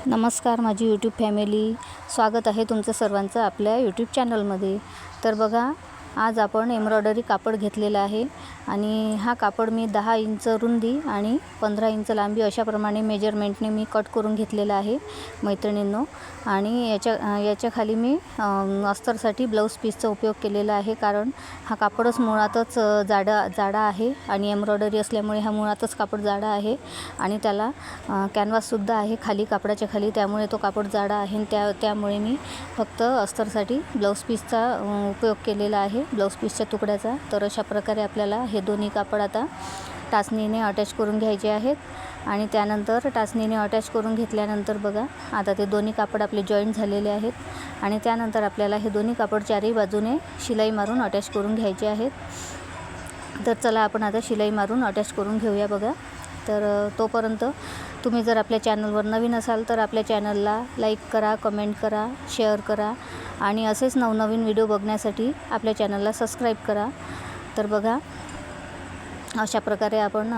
नमस्कार माझी YouTube family, स्वागत आहे तुमचं सर्वांचं आपल्या यूट्यूब चॅनलमध्ये। तर बघा, आज आपण एम्ब्रॉयडरी कापड घेतलेला आहे आणि हा कापड मी 10 इंच रुंदी आणि 15 इंच लांबी अशाप्रमाणे मेजरमेंटने मी कट करून घेतलेला आहे मैत्रिणींनो। आणि याच्या खाली मी अस्तरसाठी ब्लाऊज पीसचा उपयोग केलेला आहे, कारण हा कापडच मुळातच जाडा आहे आणि एम्ब्रॉयडरी असल्यामुळे हा मुळातच कापड जाडा आहे आणि त्याला कॅनव्हाससुद्धा आहे खाली, कापडाच्या खाली, त्यामुळे तो कापड जाडा आहे। त्यामुळे मी फक्त अस्तरसाठी ब्लाऊज पीसचा उपयोग केलेला आहे, ब्लाऊज पीसच्या तुकड्याचा। तर अशा प्रकारे आपल्याला हे दोन्ही कापड आता टाचणीने अटॅच करून घ्यायचे आहेत आणि त्यानंतर टाचणीने अटॅच करून घेतल्यानंतर बघा, आता ते दोन्ही कापड आपले जॉईंट झालेले आहेत आणि त्यानंतर आपल्याला हे दोन्ही कापड चारही बाजूने शिलाई मारून अटॅच करून घ्यायचे आहेत। तर चला आपण आता शिलाई मारून अटॅच करून घेऊया बघा। तर तोपर्यंत तुम्ही जर आपल्या चॅनलवर नवीन असाल तर आपल्या चॅनलला लाईक करा, कमेंट करा, शेअर करा आणि असेच नवनवीन व्हिडिओ बघण्यासाठी आपल्या चॅनलला सबस्क्राईब करा। तर बघा, अशा प्रकारे आपण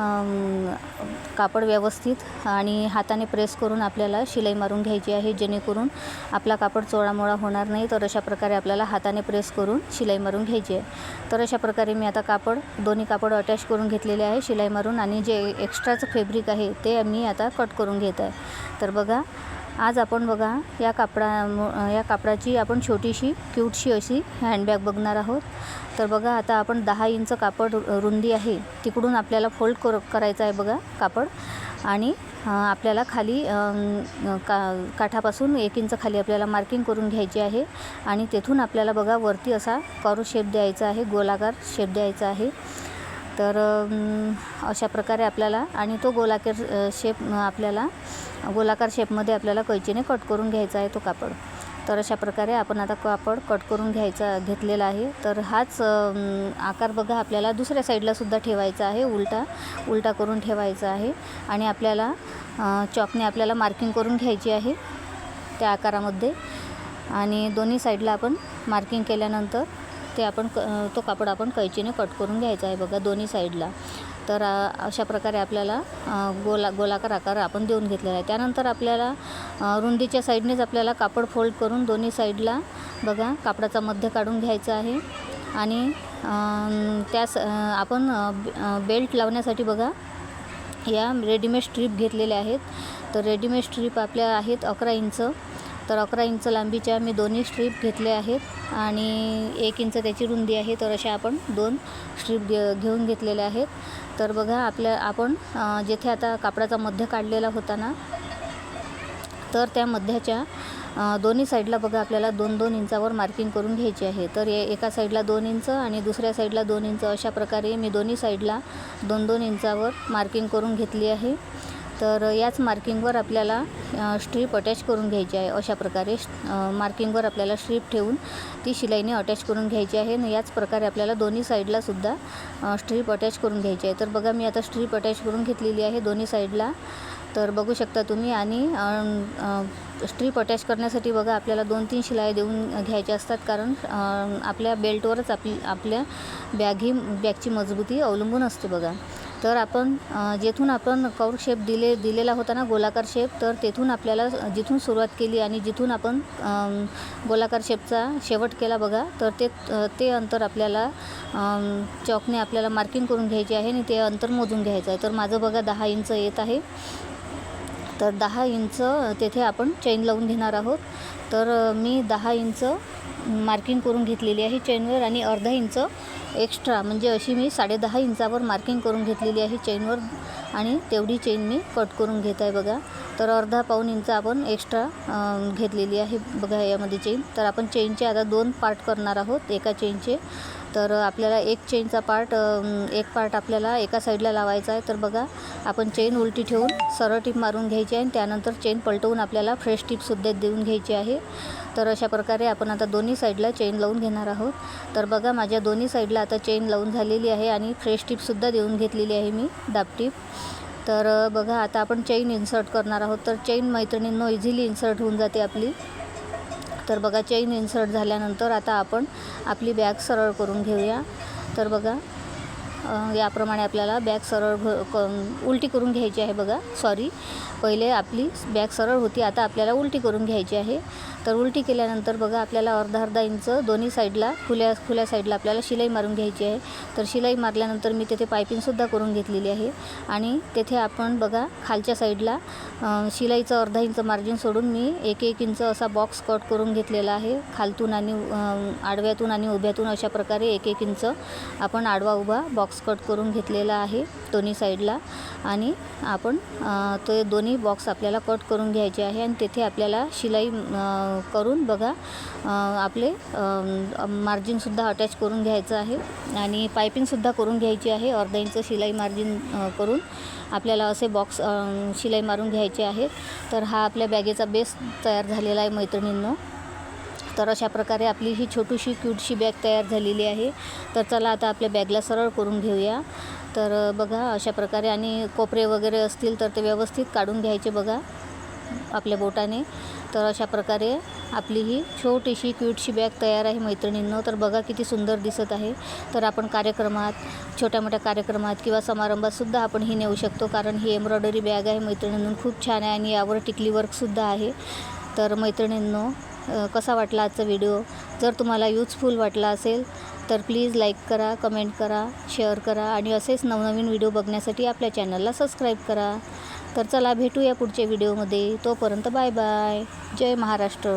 कापड व्यवस्थित आणि हाताने प्रेस करून आपल्याला शिलाई मारून घ्यायची आहे, जेणेकरून आपला कापड चोळामोळा होणार नाही। तर अशा प्रकारे आपल्याला हाताने प्रेस करून शिलाई मारून घ्यायची आहे। तर अशा प्रकारे मी आता दोन्ही कापड अटॅच करून घेतलेले आहे शिलाई मारून, आणि जे एक्स्ट्राचं फॅब्रिक आहे ते मी आता कट करून घेत आहे। तर बघा, आज आपण बघा या कापडाची आपण छोटीशी क्यूटशी अशी हँडबॅग बघणार आहोत। तर बघा, आता आपण 10 इंच कापड रुंदी आहे तिकडून आपल्याला फोल्ड करायचं आहे बघा कापड, आणि आपल्याला खाली काठापासून 1 इंच खाली आपल्याला मार्किंग करून घ्यायची आहे आणि तेथून आपल्याला बघा वरती असा कर्व शेप द्यायचा आहे, गोलाकार शेप द्यायचा आहे। तर अशा प्रकारे आपल्याला, आणि तो गोलाकार शेपमध्ये आपल्याला कैचीने कट करून घ्यायचा आहे तो कापड। तर अशा प्रकारे आपण आता कापड कट करून घेतलेला आहे। तर हाच आकार बघा आपल्याला दुसऱ्या साईडला सुद्धा ठेवायचा आहे, उलटा करून ठेवायचा आहे आणि आपल्याला चॉकने आपल्याला मार्किंग करून घ्यायची आहे त्या आकारामध्ये, आणि दोन्ही साईडला आपण मार्किंग केल्यानंतर तो कापड आपण कैचीने कट करून घ्यायचा आहे बघा दोन्ही साईडला। तर अशा प्रकारे आपल्याला गोलाकार आकार आपण देऊन घेतलेला आहे। त्यानंतर आपल्याला रुंदीच्या साईडनेच आपल्याला कापड फोल्ड करून दोन्ही साईडला बघा कापडाचा मध्य काढून घ्यायचा आहे आणि आपण बेल्ट लावण्यासाठी बघा या रेडीमेड स्ट्रीप घेतलेल्या आहेत। तर रेडीमेड स्ट्रीप आपल्या आहेत 11 इंच। तर 11 इंच लांबीच्या मी दोन्ही स्ट्रीप घेतले आहेत आणि 1 इंच त्याची रुंदी आहे। तर अशा आपण 2 स्ट्रीप घेऊन घेतलेल्या आहेत। तर बघा, आपण जेथे आता कापडाचा मध्य काढलेला होता ना, तर त्या मध्याच्या दोन्ही साईडला बघा आपल्याला 2-2 इंचावर मार्किंग करून घ्यायची आहे। तर एका साईडला 2 इंच आणि दुसऱ्या साईडला 2 इंच अशा प्रकारे मी दोन्ही साईडला 2-2 इंचावर मार्किंग करून घेतली आहे। तर याच मार्किंगवर आपल्याला स्ट्रीप अटॅच करून घ्यायची आहे। अशा प्रकारे मार्किंगवर आपल्याला स्ट्रीप ठेवून ती शिलाईने अटॅच करून घ्यायची आहे आणि याच प्रकारे आपल्याला दोन्ही साईडला सुद्धा स्ट्रीप अटॅच करून घ्यायची आहे। तर बघा, मी आता स्ट्रीप अटॅच करून घेतलेली आहे दोन्ही साईडला, तर बघू शकता तुम्ही। आणि स्ट्रीप अटॅच करण्यासाठी बघा आपल्याला 2-3 शिलाई देऊन घ्यायच्या असतात, कारण आपल्या बेल्टवरच आपल्या बॅगची मजबूती अवलंबून असते बघा। तर आपण जेथून आपण कर्व शेप दिलेला होता ना, गोलाकार शेप, तर तेथून आपल्याला जिथून सुरुवात केली आणि जिथून आपण गोलाकार शेपचा शेवट केला बघा, तर ते अंतर आपल्याला चॉकने आपल्याला मार्किंग करून घ्यायचे आहे आणि ते अंतर मोजून घ्यायचं आहे। तर माझं बघा 10 इंच येत आहे। तर 10 इंच तेथे आपण चैन लावून घेणार आहोत। तर मी 10 इंच मार्किंग करून घेतलेली आहे चैनवर, आणि अर्धा इंच एक्स्ट्रा म्हणजे अशी मी 10.5 इंचावर मार्किंग करून घेतलेली आहे चैनवर, आणि तेवढी चैन मी कट करून घेत आहे बघा। तर अर्धा-पाऊण इंच आपण एक्स्ट्रा घेतलेली आहे बघा यामध्ये चैन। तर आपण चैनचे आता 2 पार्ट करणार आहोत एका चैनचे। तर आपल्याला एक पार्ट आपल्याला एका साईडला लावायचा आहे। तर बघा, आपण चैन उलटी ठेवून सरळ टीप मारून घ्यायची आहे आणि त्यानंतर चैन पलटवून आपल्याला फ्रेश टीपसुद्धा देऊन घ्यायची आहे। तर अशा प्रकारे आपण आता दोन्ही साईडला चैन लावून घेणार आहोत। तर बघा, माझ्या दोन्ही साईडला आता चैन लावून झालेली आहे आणि फ्रेश टीपसुद्धा देऊन घेतलेली आहे मी, दाबटीप। तर बघा, आता आपण चैन इन्सर्ट करणार आहोत। तर चैन मैत्रिणींनो इझिली इन्सर्ट होऊन जाते आपली। तर बघा, चैन इन्सर्ट झाल्यानंतर आता आपण आपली बॅग सरळ करून घेऊया। तर बघा, याप्रमाणे आपल्याला बॅग सरळ उलटी करून घ्यायची आहे बघा. पहिले आपली बॅग सरळ होती, आता आपल्याला उलटी करून घ्यायची आहे. तर उलटी केल्यानंतर बघा आपल्याला अर्धा इंच दोन्ही साईडला खुल्या साईडला आपल्याला शिलाई मारून घ्यायची आहे. तर शिलाई मारल्यानंतर मी तेथे पायपिंगसुद्धा करून घेतलेली आहे. आणि तेथे आपण बघा खालच्या साईडला शिलाईचं अर्धा इंच मार्जिन सोडून मी 1 इंच असा बॉक्स कट करून घेतलेला आहे. खालतून आणि आडव्यातून आणि उभ्यातून अशा प्रकारे 1 इंच आपण आडवा उभा बॉक्स कट करून घेतलेला आहे दोन्ही साईडला. आणि आपण ते दोन्ही बॉक्स आपल्याला कट करून घ्यायचे आहे. आणि तेथे आपल्याला शिलाई करून बघा आपले मार्जिनसुद्धा अटॅच करून घ्यायचं आहे. आणि पायपिंगसुद्धा करून घ्यायची आहे. अर्धा इंच शिलाई मार्जिन करून आपल्याला असे बॉक्स शिलाई मारून घ्यायचे आहेत. तर हा आपल्या बॅगेचा बेस तयार झालेला आहे मैत्रिणींनो. तर अशा प्रकारे आपली ही छोटीशी क्यूटशी बॅग तयार झालेली आहे. तर चला आता आपल्या बॅगला सरळ करून घेऊया. तर बघा अशा प्रकारे, आणि कोपरे वगैरे असतील तर ते व्यवस्थित काढून घ्यायचे बघा आपल्या बोटाने. तर अशा प्रकारे आपली ही छोटीशी क्यूटशी बॅग तयार आहे मैत्रिणींनो. तर बघा किती सुंदर दिसत आहे. तर आपण कार्यक्रमात, छोट्या मोठ्या कार्यक्रमात किंवा समारंभातसुद्धा आपण ही नेऊ शकतो, कारण ही एम्ब्रॉयडरी बॅग आहे मैत्रिणींनो, खूप छान आहे. आणि यावर टिकली वर्कसुद्धा आहे. तर मैत्रिणींनो, कसा वाटला आजचा व्हिडिओ? जर तुम्हाला यूजफुल वाटला असेल तर प्लीज लाईक करा, कमेंट करा, शेअर करा. आणि असेच नवनवीन व्हिडिओ बघण्यासाठी आपल्या चॅनलला सबस्क्राईब करा. तर चला भेटूया पुढच्या व्हिडिओमध्ये. तोपर्यंत बाय बाय. जय महाराष्ट्र.